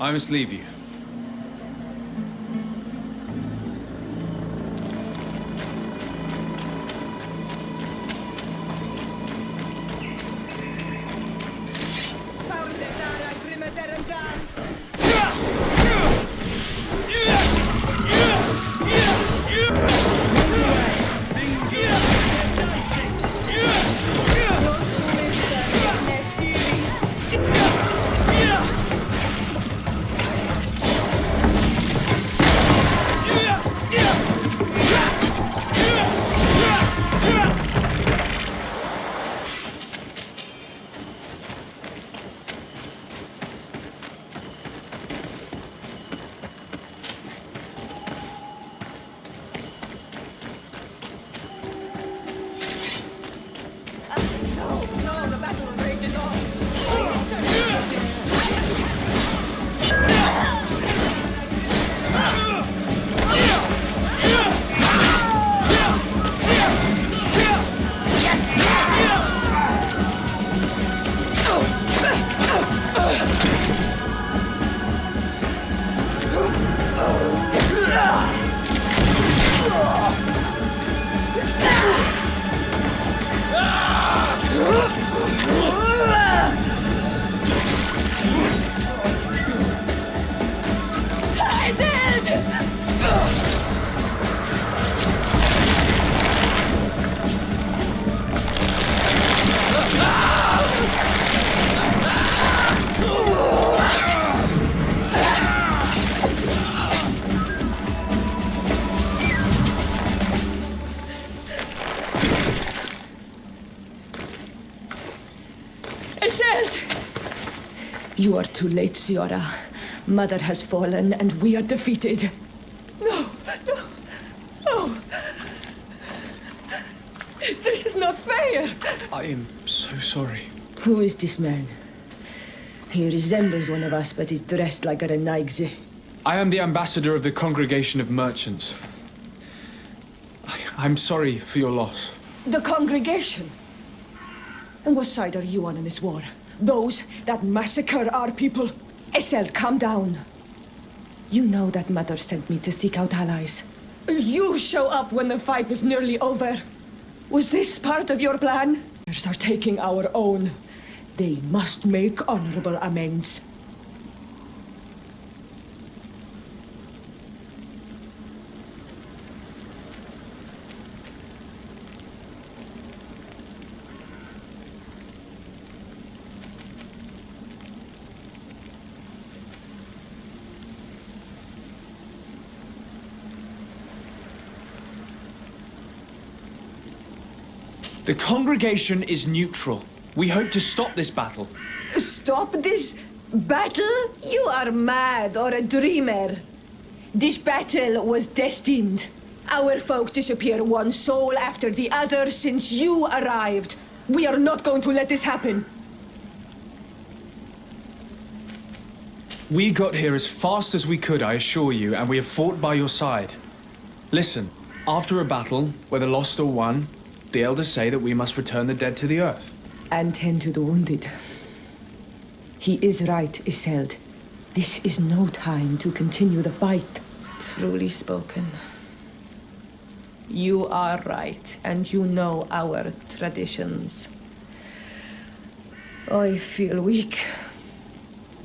I must leave you. You are too late, Siora. Mother has fallen, and we are defeated. No, no, no. This is not fair. I am so sorry. Who is this man? He resembles one of us, but is dressed like a Renaigze. I am the ambassador of the Congregation of Merchants. I'm sorry for your loss. The congregation? And what side are you on in this war? Those that massacre our people? Essel, calm down. You know that Mother sent me to seek out allies. You show up when the fight was nearly over. Was this part of your plan? Others are taking our own. They must make honorable amends. The congregation is neutral. We hope to stop this battle. Stop this battle? You are mad or a dreamer. This battle was destined. Our folk disappear one soul after the other since you arrived. We are not going to let this happen. We got here as fast as we could, I assure you, and we have fought by your side. Listen, after a battle, whether lost or won, the elders say that we must return the dead to the earth. And tend to the wounded. He is right, Iseult. This is no time to continue the fight. Truly spoken. You are right, and you know our traditions. I feel weak.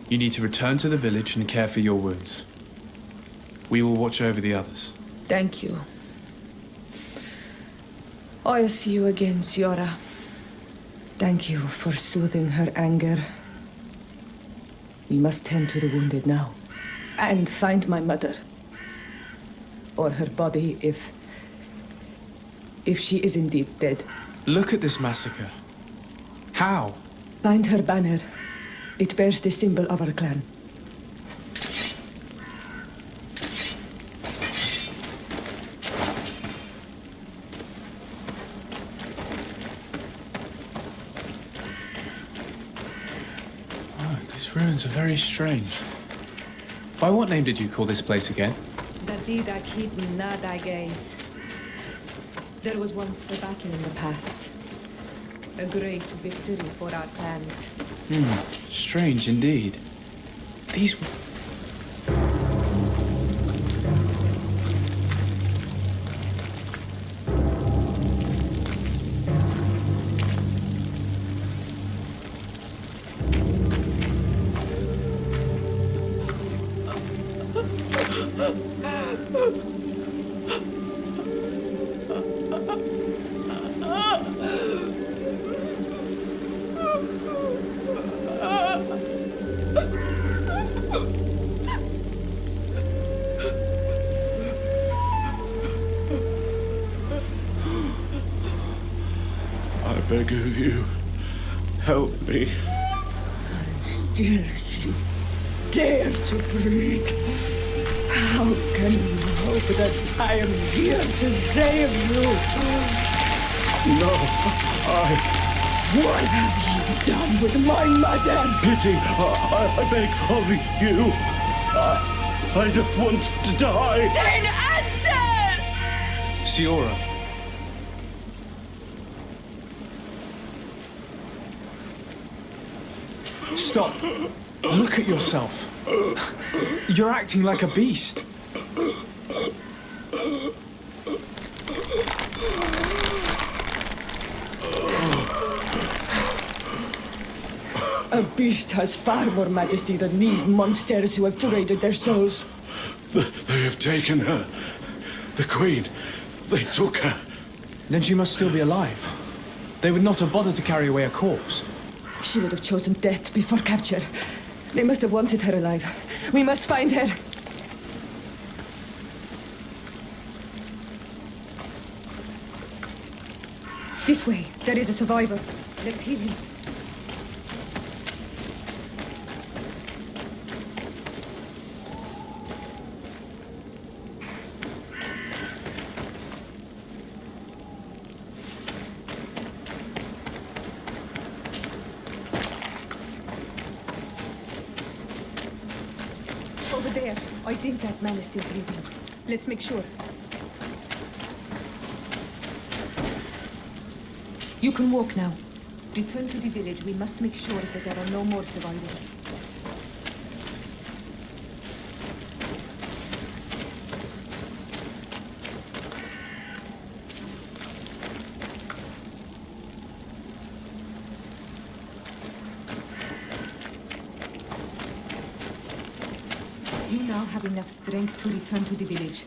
You need to return to the village and care for your wounds. We will watch over the others. Thank you. I'll see you again, Siora. Thank you for soothing her anger. We must tend to the wounded now. And find my mother. Or her body if she is indeed dead. Look at this massacre. How? Find her banner. It bears the symbol of our clan. These ruins are very strange. By what name did you call this place again? There was once a battle in the past. A great victory for our clans. Strange indeed. These... I beg of you, help me. Still you dare to breathe. How can you hope that I am here to save you? No, What have you done with my mother? Pity, I beg of you. I don't want to die. Then answer! Siora. Stop. Look at yourself. You're acting like a beast. A beast has far more majesty than these monsters who have traded their souls. They have taken her. The Queen. They took her. Then she must still be alive. They would not have bothered to carry away a corpse. She would have chosen death before capture. They must have wanted her alive. We must find her. This way. There is a survivor. Let's heal him. think that man is still breathing. Let's make sure. You can walk now. Return to the village. We must make sure that there are no more survivors. You now have enough strength to return to the village.